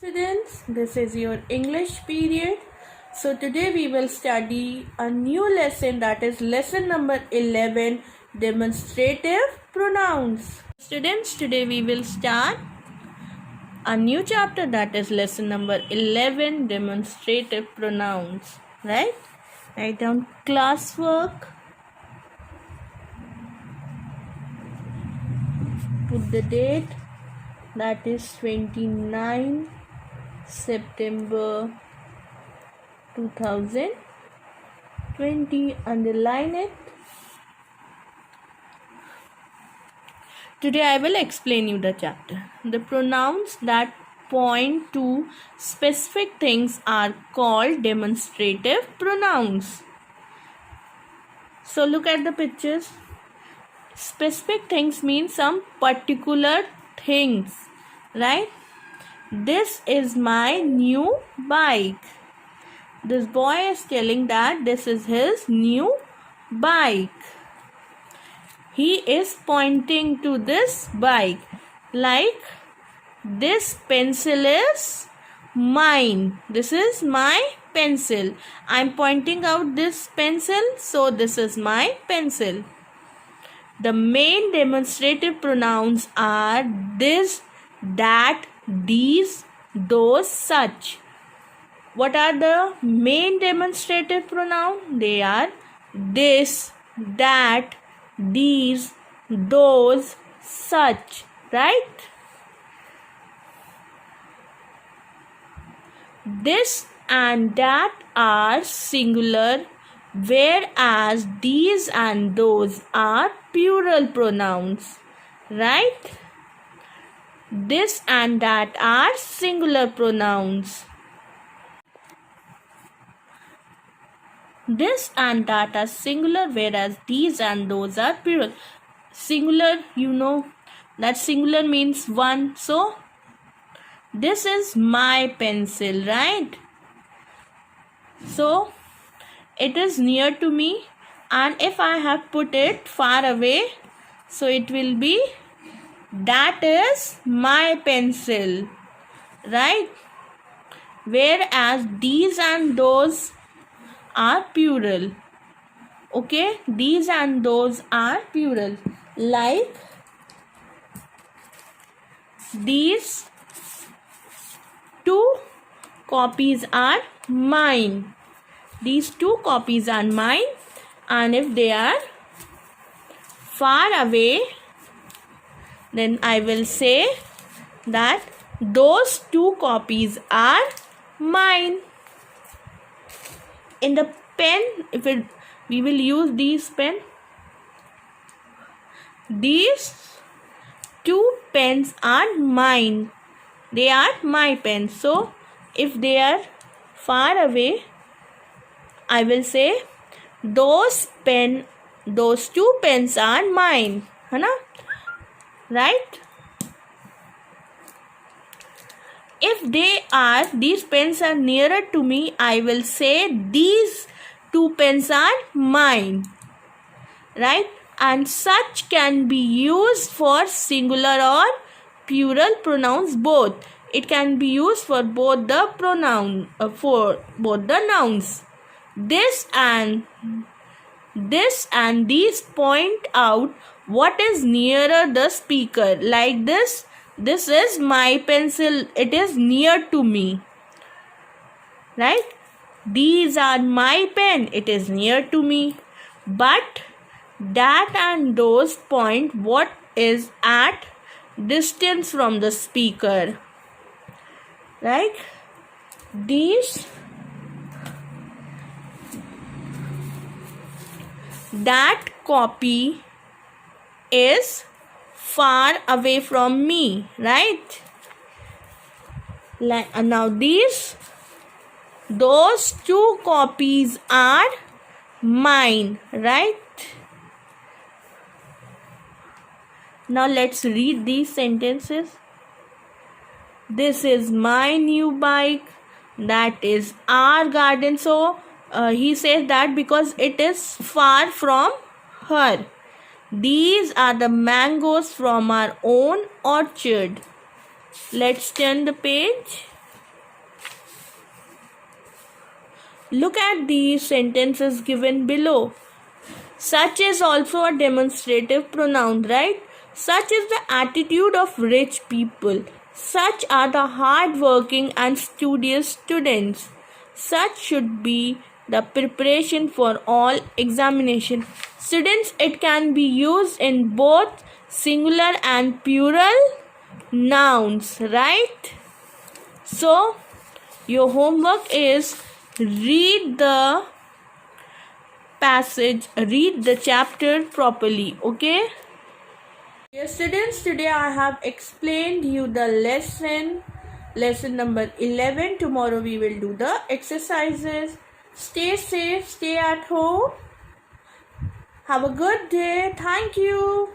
Students, this is your English period. So today we will study a new lesson, that is lesson number 11, demonstrative pronouns. Students, today we will start a new chapter, that is lesson number 11, demonstrative pronouns. Right? Write down classwork. Put the date, that is 29 September 2020. Underline it. Today I will explain you the chapter. The pronouns that point to specific things are called demonstrative pronouns. So look at the pictures. Specific things mean some particular things, right? This is my new bike. This boy is telling that this is his new bike. He is pointing to this bike like this pencil is mine. This is my pencil. I am pointing out this pencil, so this is my pencil. The main demonstrative pronouns are this, that, these, those, such. What are the main demonstrative pronouns? They are this, that, these, those, such. Right? This and that are singular, whereas these and those are plural pronouns. Right? This and that are singular pronouns. This and that are singular, whereas these and those are plural. Singular, you know that singular means one. So, this is my pencil, right? So, it is near to me, and if I have put it far away, so it will be that is my pencil, right? Whereas these and those are plural. Okay, these and those are plural. Like these two copies are mine. These two copies are mine, and if they are far away, then I will say that those two copies are mine. In the pen, we will use these pen. These two pens are mine. They are my pens. So, if they are far away, I will say those two pens are mine. है ना? Right? If these pens are nearer to me, I will say these two pens are mine. Right? And such can be used for singular or plural pronouns both. It can be used for both the nouns. This and these point out what is nearer the speaker. Like this is my pencil. It is near to me. Right? These are my pen. It is near to me. But that and those point what is at distance from the speaker. Right? That copy is far away from me, right? Now those two copies are mine, right? Now let's read these sentences. This is my new bike. That is our garden. So he says that because it is far from her. These are the mangoes from our own orchard. Let's turn the page. Look at these sentences given below. Such is also a demonstrative pronoun, right? Such is the attitude of rich people. Such are the hard-working and studious students. Such should be the preparation for all examination. Students, it can be used in both singular and plural nouns, right? So, your homework is read the passage, read the chapter properly, okay? Dear students, today I have explained you the lesson number 11. Tomorrow we will do the exercises. Stay safe, stay at home. Have a good day. Thank you.